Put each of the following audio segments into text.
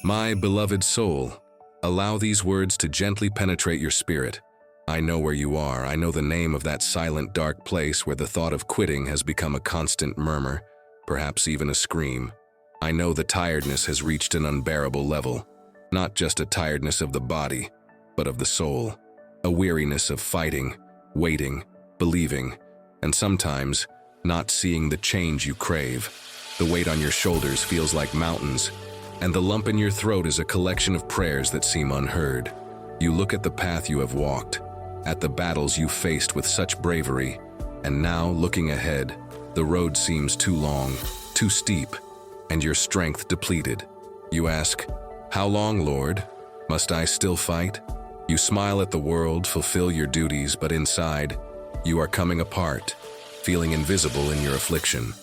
My beloved soul, allow these words to gently penetrate your spirit. I know where you are. I know the name of that silent, dark place where the thought of quitting has become a constant murmur, perhaps even a scream. I know the tiredness has reached an unbearable level, not just a tiredness of the body, but of the soul, a weariness of fighting, waiting, believing, and sometimes not seeing the change you crave. The weight on your shoulders feels like mountains, and the lump in your throat is a collection of prayers that seem unheard. You look at the path you have walked, at the battles you faced with such bravery, and now, looking ahead, the road seems too long, too steep, and your strength depleted. You ask, "How long, Lord? Must I still fight?" You smile at the world, fulfill your duties, but inside, you are coming apart, feeling invisible in your affliction.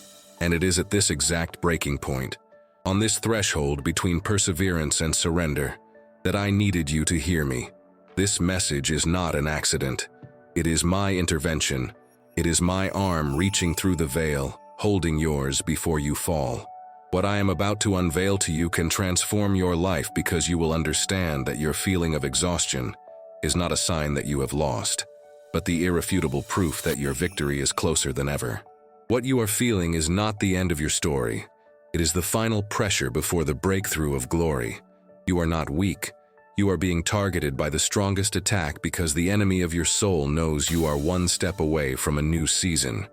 And it is at this exact breaking point, on this threshold between perseverance and surrender, that I needed you to hear me. This message is not an accident. It is my intervention. It is my arm reaching through the veil, holding yours before you fall. What I am about to unveil to you can transform your life because you will understand that your feeling of exhaustion is not a sign that you have lost, but the irrefutable proof that your victory is closer than ever. What you are feeling is not the end of your story. It is the final pressure before the breakthrough of glory. You are not weak. You are being targeted by the strongest attack because the enemy of your soul knows you are one step away from a new season,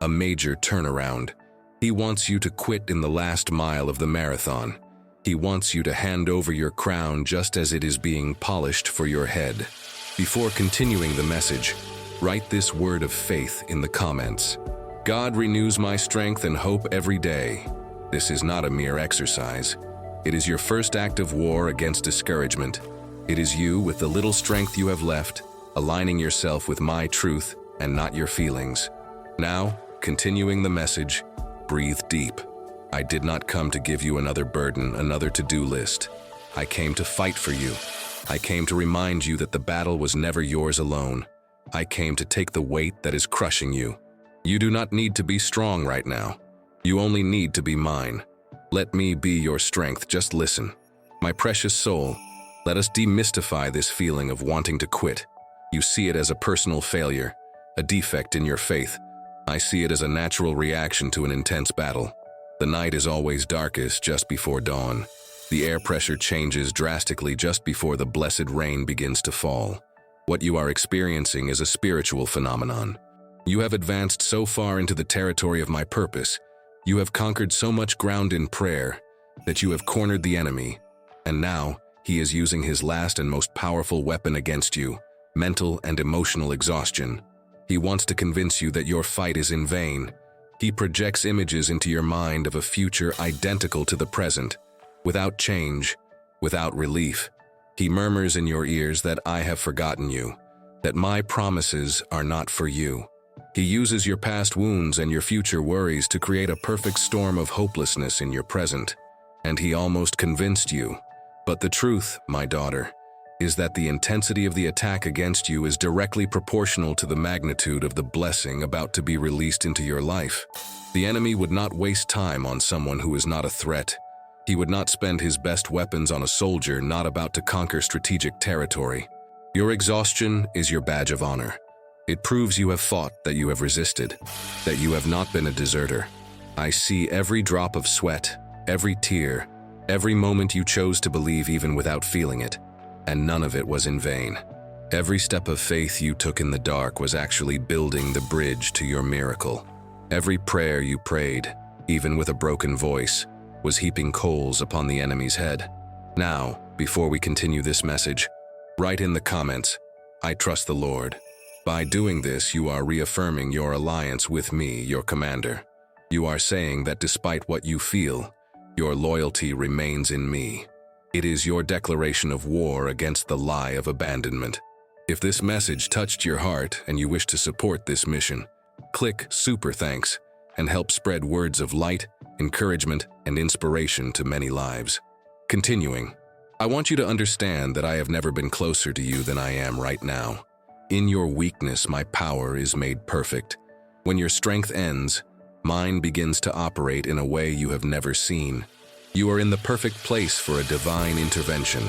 a major turnaround. He wants you to quit in the last mile of the marathon. He wants you to hand over your crown just as it is being polished for your head. Before continuing the message, write this word of faith in the comments. God renews my strength and hope every day. This is not a mere exercise. It is your first act of war against discouragement. It is you, with the little strength you have left, aligning yourself with my truth and not your feelings. Now, continuing the message, breathe deep. I did not come to give you another burden, another to-do list. I came to fight for you. I came to remind you that the battle was never yours alone. I came to take the weight that is crushing you. You do not need to be strong right now. You only need to be mine. Let me be your strength. Just listen. My precious soul, let us demystify this feeling of wanting to quit. You see it as a personal failure, a defect in your faith. I see it as a natural reaction to an intense battle. The night is always darkest just before dawn. The air pressure changes drastically just before the blessed rain begins to fall. What you are experiencing is a spiritual phenomenon. You have advanced so far into the territory of my purpose. You have conquered so much ground in prayer that you have cornered the enemy. And now, he is using his last and most powerful weapon against you, mental and emotional exhaustion. He wants to convince you that your fight is in vain. He projects images into your mind of a future identical to the present, without change, without relief. He murmurs in your ears that I have forgotten you, that my promises are not for you. He uses your past wounds and your future worries to create a perfect storm of hopelessness in your present. And he almost convinced you. But the truth, my daughter, is that the intensity of the attack against you is directly proportional to the magnitude of the blessing about to be released into your life. The enemy would not waste time on someone who is not a threat. He would not spend his best weapons on a soldier not about to conquer strategic territory. Your exhaustion is your badge of honor. It proves you have fought, that you have resisted, that you have not been a deserter. I see every drop of sweat, every tear, every moment you chose to believe even without feeling it, and none of it was in vain. Every step of faith you took in the dark was actually building the bridge to your miracle. Every prayer you prayed, even with a broken voice, was heaping coals upon the enemy's head. Now, before we continue this message, write in the comments, I trust the Lord. By doing this, you are reaffirming your alliance with me, your commander. You are saying that despite what you feel, your loyalty remains in me. It is your declaration of war against the lie of abandonment. If this message touched your heart and you wish to support this mission, click Super Thanks and help spread words of light, encouragement, and inspiration to many lives. Continuing, I want you to understand that I have never been closer to you than I am right now. In your weakness, my power is made perfect. When your strength ends, mine begins to operate in a way you have never seen. You are in the perfect place for a divine intervention.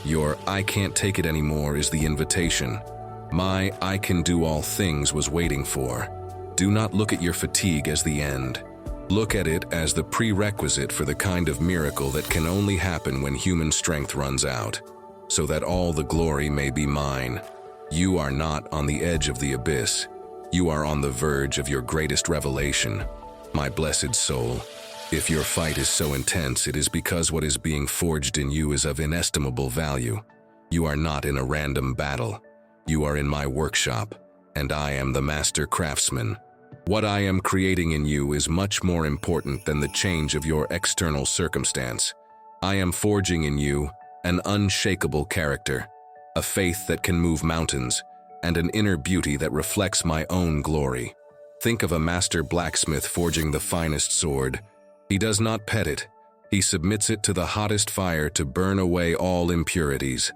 Your "I can't take it anymore" is the invitation. My "I can do all things" was waiting for. Do not look at your fatigue as the end. Look at it as the prerequisite for the kind of miracle that can only happen when human strength runs out, so that all the glory may be mine. You are not on the edge of the abyss. You are on the verge of your greatest revelation. My blessed soul, if your fight is so intense, it is because what is being forged in you is of inestimable value. You are not in a random battle. You are in my workshop, and I am the master craftsman. What I am creating in you is much more important than the change of your external circumstance. I am forging in you an unshakable character, a faith that can move mountains, and an inner beauty that reflects my own glory. Think of a master blacksmith forging the finest sword. He does not pet it. He submits it to the hottest fire to burn away all impurities.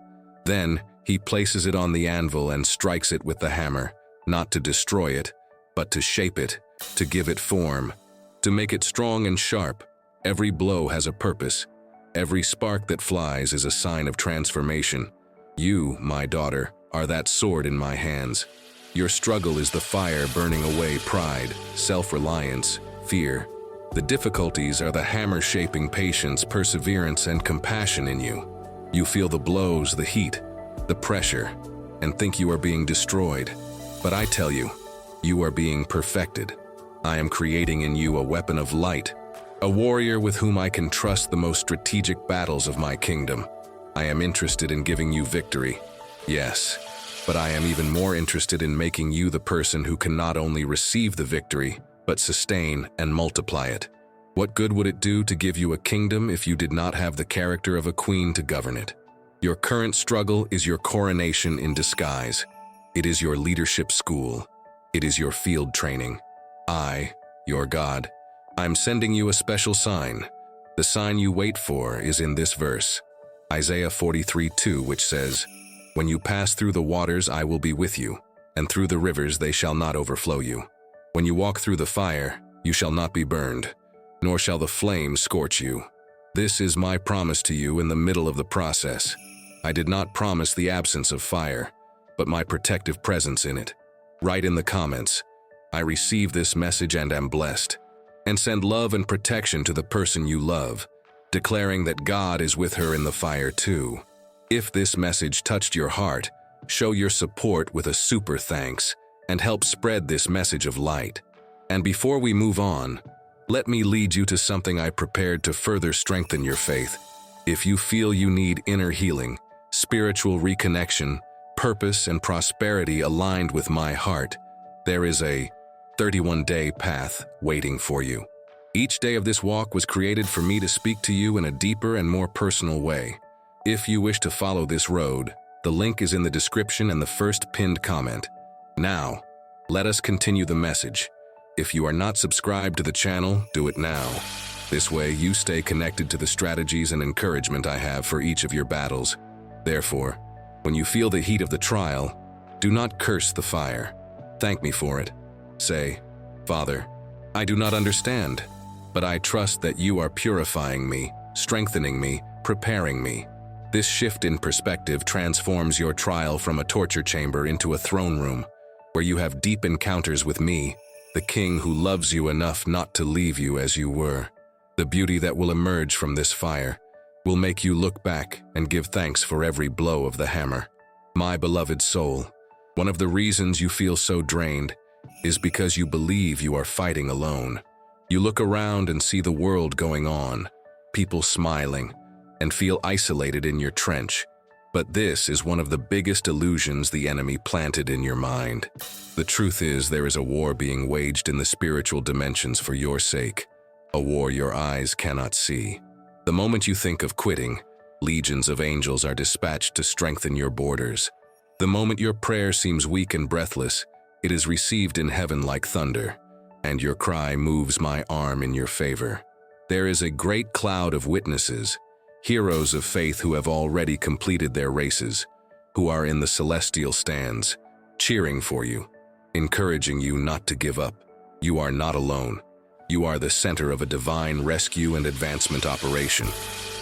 Then, he places it on the anvil and strikes it with the hammer, not to destroy it, but to shape it, to give it form, to make it strong and sharp. Every blow has a purpose. Every spark that flies is a sign of transformation. You, my daughter, are that sword in my hands. Your struggle is the fire burning away pride, self-reliance, fear. The difficulties are the hammer shaping patience, perseverance, and compassion in you. You feel the blows, the heat, the pressure, and think you are being destroyed. But I tell you, you are being perfected. I am creating in you a weapon of light, a warrior with whom I can trust the most strategic battles of my kingdom. I am interested in giving you victory. Yes, but I am even more interested in making you the person who can not only receive the victory, but sustain and multiply it. What good would it do to give you a kingdom if you did not have the character of a queen to govern it? Your current struggle is your coronation in disguise. It is your leadership school. It is your field training. I, your God, I'm sending you a special sign. The sign you wait for is in this verse, Isaiah 43:2, which says, "When you pass through the waters, I will be with you, and through the rivers they shall not overflow you. When you walk through the fire, you shall not be burned, nor shall the flame scorch you." This is my promise to you in the middle of the process. I did not promise the absence of fire, but my protective presence in it. Write in the comments, "I receive this message and am blessed," and send love and protection to the person you love, declaring that God is with her in the fire too. If this message touched your heart, show your support with a super thanks and help spread this message of light. And before we move on, let me lead you to something I prepared to further strengthen your faith. If you feel you need inner healing, spiritual reconnection, purpose, and prosperity aligned with my heart, there is a 31-day path waiting for you. Each day of this walk was created for me to speak to you in a deeper and more personal way. If you wish to follow this road, the link is in the description and the first pinned comment. Now, let us continue the message. If you are not subscribed to the channel, do it now. This way, you stay connected to the strategies and encouragement I have for each of your battles. Therefore, when you feel the heat of the trial, do not curse the fire. Thank me for it. Say, "Father, I do not understand, but I trust that you are purifying me, strengthening me, preparing me." This shift in perspective transforms your trial from a torture chamber into a throne room, where you have deep encounters with me, the King who loves you enough not to leave you as you were. The beauty that will emerge from this fire will make you look back and give thanks for every blow of the hammer. My beloved soul, one of the reasons you feel so drained is because you believe you are fighting alone. You look around and see the world going on, people smiling, and feel isolated in your trench. But this is one of the biggest illusions the enemy planted in your mind. The truth is, there is a war being waged in the spiritual dimensions for your sake, a war your eyes cannot see. The moment you think of quitting, legions of angels are dispatched to strengthen your borders. The moment your prayer seems weak and breathless, it is received in heaven like thunder, and your cry moves my arm in your favor. There is a great cloud of witnesses, heroes of faith who have already completed their races, who are in the celestial stands, cheering for you, encouraging you not to give up. You are not alone. You are the center of a divine rescue and advancement operation.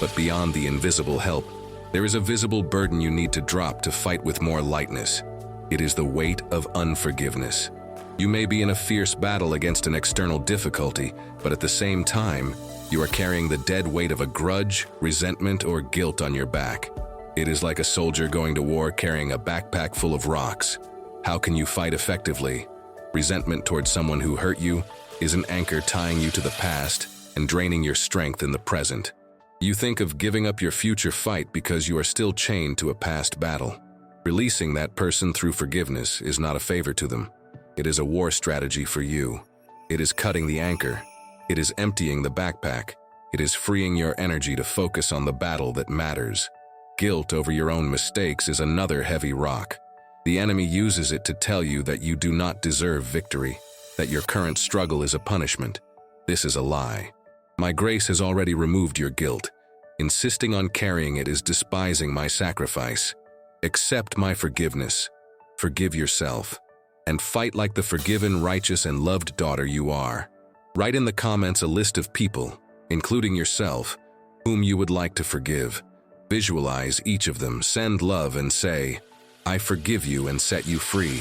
But beyond the invisible help, there is a visible burden you need to drop to fight with more lightness. It is the weight of unforgiveness. You may be in a fierce battle against an external difficulty, but at the same time, you are carrying the dead weight of a grudge, resentment, or guilt on your back. It is like a soldier going to war carrying a backpack full of rocks. How can you fight effectively? Resentment towards someone who hurt you is an anchor tying you to the past and draining your strength in the present. You think of giving up your future fight because you are still chained to a past battle. Releasing that person through forgiveness is not a favor to them. It is a war strategy for you. It is cutting the anchor. It is emptying the backpack. It is freeing your energy to focus on the battle that matters. Guilt over your own mistakes is another heavy rock. The enemy uses it to tell you that you do not deserve victory, that your current struggle is a punishment. This is a lie. My grace has already removed your guilt. Insisting on carrying it is despising my sacrifice. Accept my forgiveness. Forgive yourself. And fight like the forgiven, righteous, and loved daughter you are. Write in the comments a list of people, including yourself, whom you would like to forgive. Visualize each of them, send love, and say, I forgive you and set you free.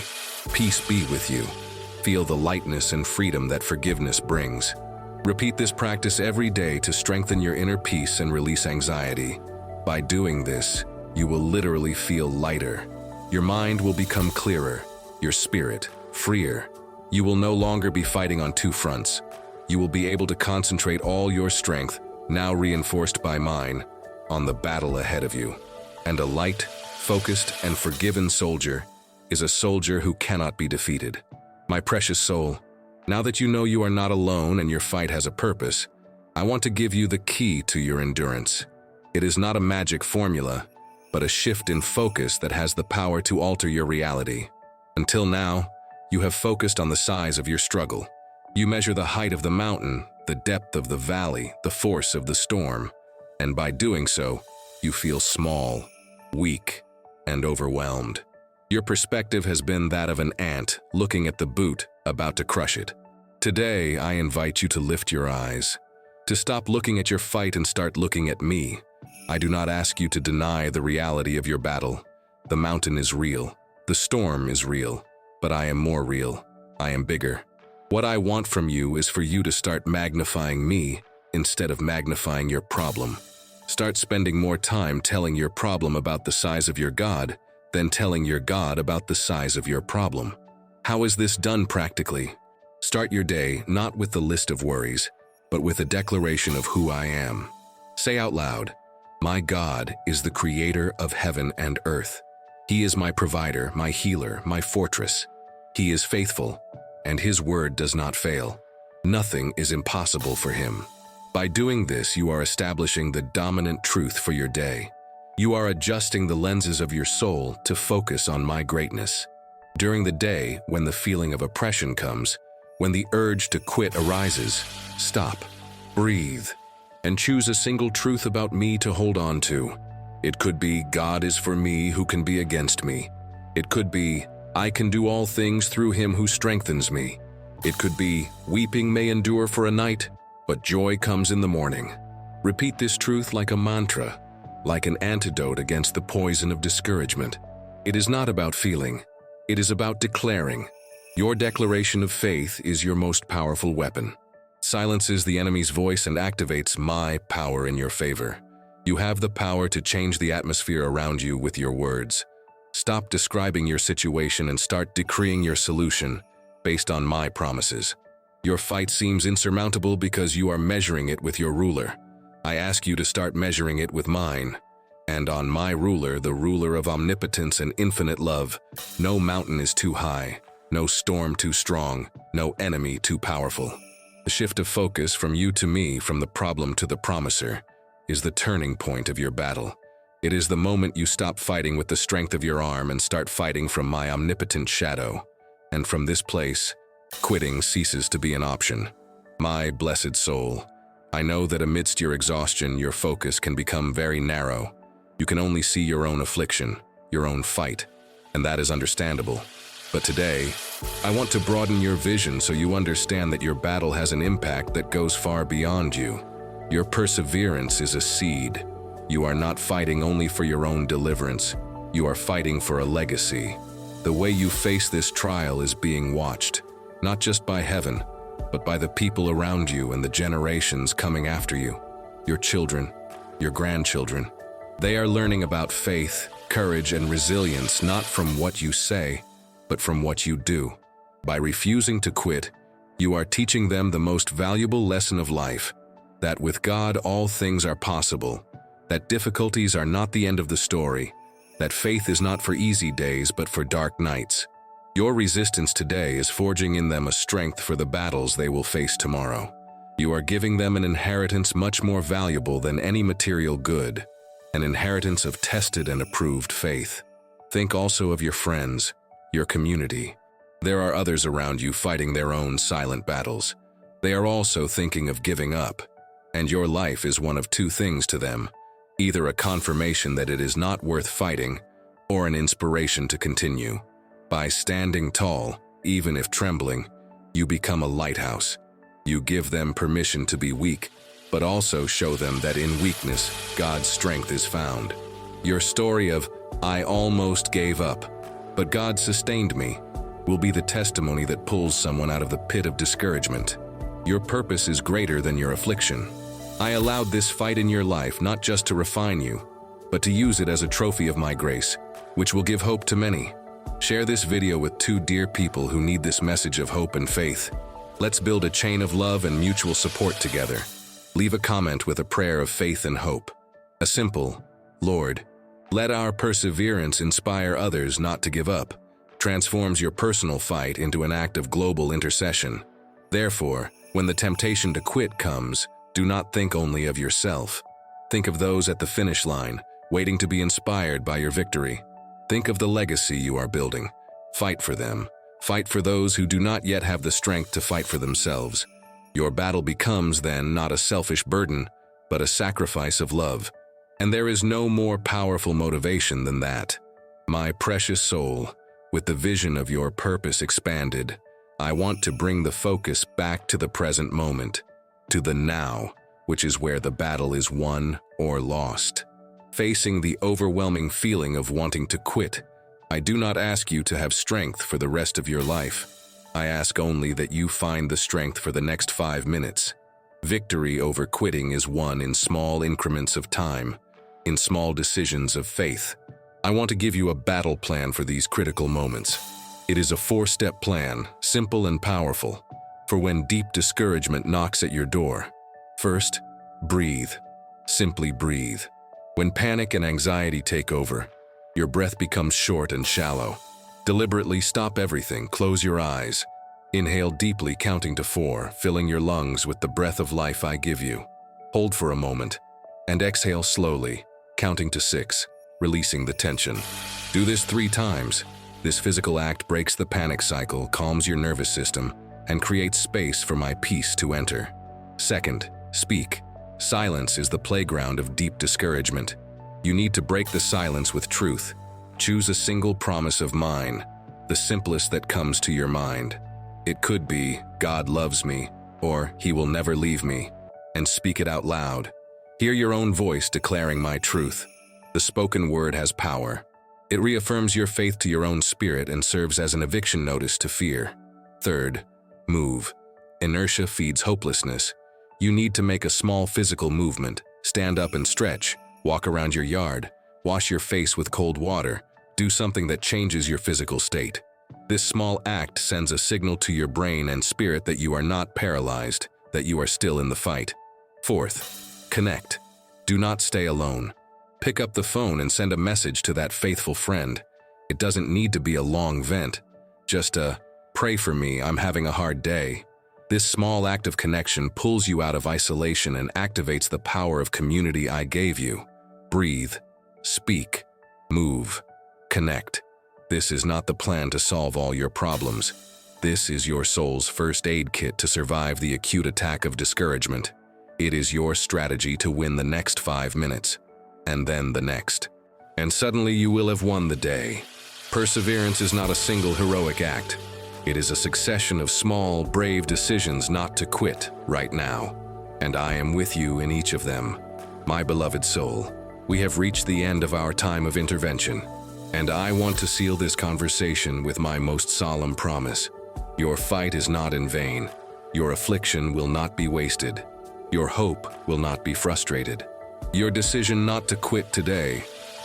Peace be with you. Feel the lightness and freedom that forgiveness brings. Repeat this practice every day to strengthen your inner peace and release anxiety. By doing this, you will literally feel lighter. Your mind will become clearer, your spirit freer. You will no longer be fighting on two fronts. You will be able to concentrate all your strength, now reinforced by mine, on the battle ahead of you. And a light, focused, and forgiven soldier is a soldier who cannot be defeated. My precious soul, now that you know you are not alone and your fight has a purpose, I want to give you the key to your endurance. It is not a magic formula, but a shift in focus that has the power to alter your reality. Until now, you have focused on the size of your struggle. You measure the height of the mountain, the depth of the valley, the force of the storm, and by doing so, you feel small, weak, and overwhelmed. Your perspective has been that of an ant looking at the boot, about to crush it. Today, I invite you to lift your eyes, to stop looking at your fight and start looking at me. I do not ask you to deny the reality of your battle. The mountain is real. The storm is real. But I am more real. I am bigger. What I want from you is for you to start magnifying me instead of magnifying your problem. Start spending more time telling your problem about the size of your God than telling your God about the size of your problem. How is this done practically? Start your day not with the list of worries, but with a declaration of who I am. Say out loud, my God is the creator of heaven and earth. He is my provider, my healer, my fortress. He is faithful, and his word does not fail. Nothing is impossible for him. By doing this, you are establishing the dominant truth for your day. You are adjusting the lenses of your soul to focus on my greatness. During the day, when the feeling of oppression comes, when the urge to quit arises, stop, breathe, and choose a single truth about me to hold on to. It could be, God is for me, who can be against me? It could be, I can do all things through him who strengthens me. It could be, weeping may endure for a night, but joy comes in the morning. Repeat this truth like a mantra, like an antidote against the poison of discouragement. It is not about feeling. It is about declaring. Your declaration of faith is your most powerful weapon. Silences the enemy's voice and activates my power in your favor. You have the power to change the atmosphere around you with your words. Stop describing your situation and start decreeing your solution based on my promises. Your fight seems insurmountable because you are measuring it with your ruler. I ask you to start measuring it with mine. And on my ruler, the ruler of omnipotence and infinite love, no mountain is too high, no storm too strong, no enemy too powerful. The shift of focus from you to me, from the problem to the promiser, is the turning point of your battle. It is the moment you stop fighting with the strength of your arm and start fighting from my omnipotent shadow. And from this place, quitting ceases to be an option. My blessed soul, I know that amidst your exhaustion, your focus can become very narrow. You can only see your own affliction, your own fight, and that is understandable. But today, I want to broaden your vision so you understand that your battle has an impact that goes far beyond you. Your perseverance is a seed. You are not fighting only for your own deliverance. You are fighting for a legacy. The way you face this trial is being watched, not just by heaven, but by the people around you and the generations coming after you. Your children, your grandchildren. They are learning about faith, courage, and resilience not from what you say, but from what you do. By refusing to quit, you are teaching them the most valuable lesson of life, that with God all things are possible, that difficulties are not the end of the story, that faith is not for easy days but for dark nights. Your resistance today is forging in them a strength for the battles they will face tomorrow. You are giving them an inheritance much more valuable than any material good, an inheritance of tested and approved faith. Think also of your friends, your community. There are others around you fighting their own silent battles. They are also thinking of giving up, and your life is one of two things to them, either a confirmation that it is not worth fighting, or an inspiration to continue. By standing tall, even if trembling, you become a lighthouse. You give them permission to be weak, but also show them that in weakness, God's strength is found. Your story of, "I almost gave up, but God sustained me," will be the testimony that pulls someone out of the pit of discouragement. Your purpose is greater than your affliction. I allowed this fight in your life not just to refine you, but to use it as a trophy of my grace, which will give hope to many. Share this video with two dear people who need this message of hope and faith. Let's build a chain of love and mutual support together. Leave a comment with a prayer of faith and hope. A simple, "Lord, let our perseverance inspire others not to give up," transforms your personal fight into an act of global intercession. Therefore, when the temptation to quit comes, do not think only of yourself. Think of those at the finish line, waiting to be inspired by your victory. Think of the legacy you are building. Fight for them. Fight for those who do not yet have the strength to fight for themselves. Your battle becomes then not a selfish burden, but a sacrifice of love. And there is no more powerful motivation than that. My precious soul, with the vision of your purpose expanded, I want to bring the focus back to the present moment, to the now, which is where the battle is won or lost. Facing the overwhelming feeling of wanting to quit, I do not ask you to have strength for the rest of your life. I ask only that you find the strength for the next 5 minutes. Victory over quitting is won in small increments of time, in small decisions of faith. I want to give you a battle plan for these critical moments. It is a 4-step plan, simple and powerful, for when deep discouragement knocks at your door. First, breathe. Simply breathe. When panic and anxiety take over, your breath becomes short and shallow. Deliberately stop everything, close your eyes. Inhale deeply, counting to 4, filling your lungs with the breath of life I give you. Hold for a moment, and exhale slowly, counting to 6, releasing the tension. Do this 3 times. This physical act breaks the panic cycle, calms your nervous system, and creates space for my peace to enter. Second, speak. Silence is the playground of deep discouragement. You need to break the silence with truth. Choose a single promise of mine, the simplest that comes to your mind. It could be, "God loves me," or "He will never leave me," and speak it out loud. Hear your own voice declaring my truth. The spoken word has power. It reaffirms your faith to your own spirit and serves as an eviction notice to fear. Third, move. Inertia feeds hopelessness. You need to make a small physical movement. Stand up and stretch. Walk around your yard. Wash your face with cold water. Do something that changes your physical state. This small act sends a signal to your brain and spirit that you are not paralyzed, that you are still in the fight. Fourth, connect. Do not stay alone. Pick up the phone and send a message to that faithful friend. It doesn't need to be a long vent. Just a, "Pray for me, I'm having a hard day." This small act of connection pulls you out of isolation and activates the power of community I gave you. Breathe, speak, move, connect. This is not the plan to solve all your problems. This is your soul's first aid kit to survive the acute attack of discouragement. It is your strategy to win the next 5 minutes, and then the next. And suddenly you will have won the day. Perseverance is not a single heroic act. It is a succession of small, brave decisions not to quit right now. And I am with you in each of them. My beloved soul, we have reached the end of our time of intervention. And I want to seal this conversation with my most solemn promise. Your fight is not in vain. Your affliction will not be wasted. Your hope will not be frustrated. Your decision not to quit today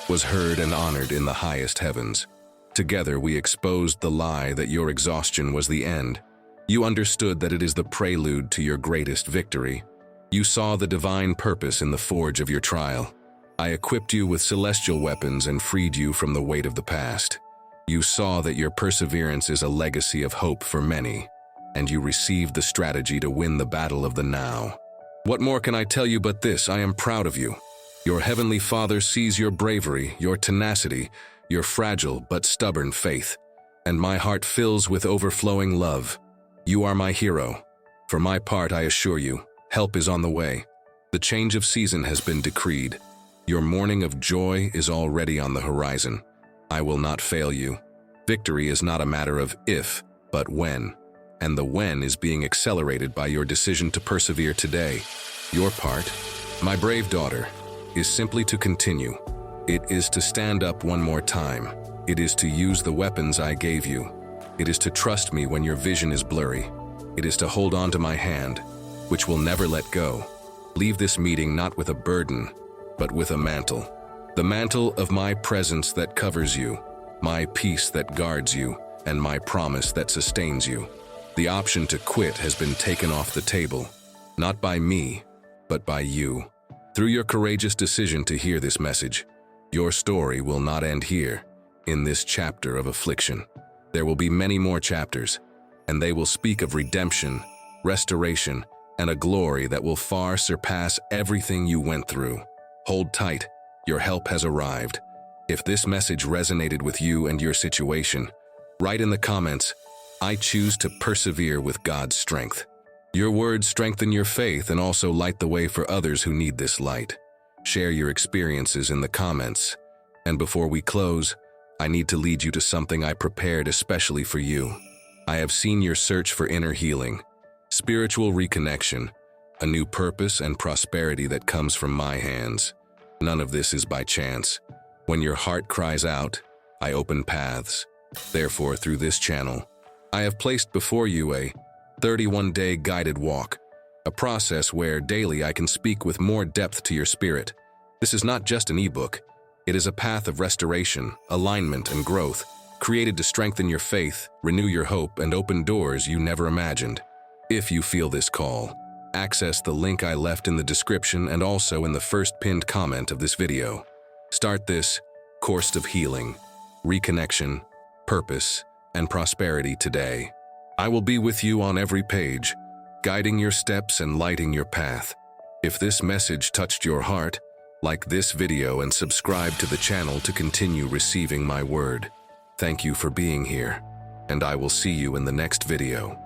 was heard and honored in the highest heavens. Together we exposed the lie that your exhaustion was the end. You understood that it is the prelude to your greatest victory. You saw the divine purpose in the forge of your trial. I equipped you with celestial weapons and freed you from the weight of the past. You saw that your perseverance is a legacy of hope for many, and you received the strategy to win the battle of the now. What more can I tell you but this? I am proud of you. Your heavenly Father sees your bravery, your tenacity, your fragile but stubborn faith, and my heart fills with overflowing love. You are my hero. For my part, I assure you, help is on the way. The change of season has been decreed. Your morning of joy is already on the horizon. I will not fail you. Victory is not a matter of if, but when. And the when is being accelerated by your decision to persevere today. Your part, my brave daughter, is simply to continue. It is to stand up one more time. It is to use the weapons I gave you. It is to trust me when your vision is blurry. It is to hold on to my hand, which will never let go. Leave this meeting not with a burden, but with a mantle. The mantle of my presence that covers you, my peace that guards you, and my promise that sustains you. The option to quit has been taken off the table, not by me, but by you. Through your courageous decision to hear this message, your story will not end here, in this chapter of affliction. There will be many more chapters, and they will speak of redemption, restoration, and a glory that will far surpass everything you went through. Hold tight, your help has arrived. If this message resonated with you and your situation, write in the comments, I choose to persevere with God's strength. Your words strengthen your faith and also light the way for others who need this light. Share your experiences in the comments. And before we close, I need to lead you to something I prepared especially for you. I have seen your search for inner healing, spiritual reconnection, a new purpose and prosperity that comes from my hands. None of this is by chance. When your heart cries out, I open paths. Therefore, through this channel, I have placed before you a 31-day guided walk, a process where daily I can speak with more depth to your spirit. This is not just an ebook. It is a path of restoration, alignment, and growth, created to strengthen your faith, renew your hope, and open doors you never imagined. If you feel this call, access the link I left in the description and also in the first pinned comment of this video. Start this course of healing, reconnection, purpose, and prosperity today. I will be with you on every page, guiding your steps and lighting your path. If this message touched your heart, like this video and subscribe to the channel to continue receiving my word. Thank you for being here, and I will see you in the next video.